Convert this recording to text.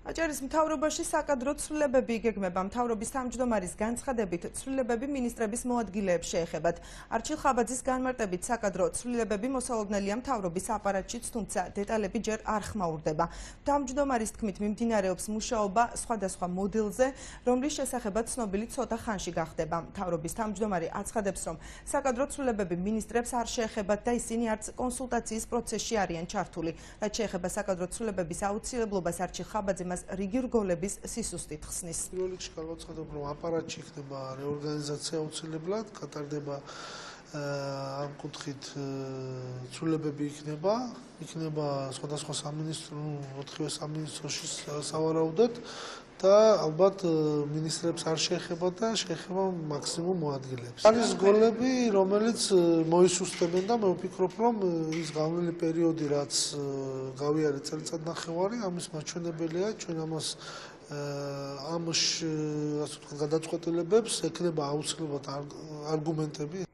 აჭარის მთავრობაში საკადრო ცვლილებები იგეგმება. მთავრობის თავმჯდომარის განცხადებით, ცვლილებები მინისტრების მოადგილეებს შეეხებათ. არჩილ ხაბაძის განმარტებით, საკადრო ცვლილებები მოსალოდნელია მთავრობის აპარატშიც, თუმცა დეტალები ჯერ არ ხმაურდება. თავმჯდომარის თქმით, მიმდინარეობს მუშაობა სხვადასხვა მოდელზე, რომლის შესახებაც ცნობილი ცოტა ხანში გახდება. მთავრობის თავმჯდომარე აცხადებს, რომ საკადრო ცვლილებები მინისტრებს არ შეეხებათ და ისინი არც კონსულტაციის პროცესში არიან ჩართული. რაც შეეხება საკადრო ცვლილებების აუცილებლობას, არჩილ ხაბაძე რიგი რგოლების სისუსტით ხსნის. პირველ რიგში გავაცხადებ, რომ აპარატში ხდება რეორგანიზაცია აუცილებლად, გატარდება ამ კუთხით ცვლილებები იქნება სხვადასხვა სამინისტრო, ოთხივე სამინისტროში სავარაუდოდ და ალბათ მინისტრებს არ შეეხება და შეეხება მაქსიმუმ მოადგილეებს. არის გოლები, რომელიც მოისუსტებენ და მე ვფიქრობ, რომ ის გავლილი პერიოდი, რაც გავიარე წელიწადნახევარი, ამის მაჩვენებელია, ჩვენ ამას ამ გადაწყვეტილებებს ექნება აუცილებლად არგუმენტები.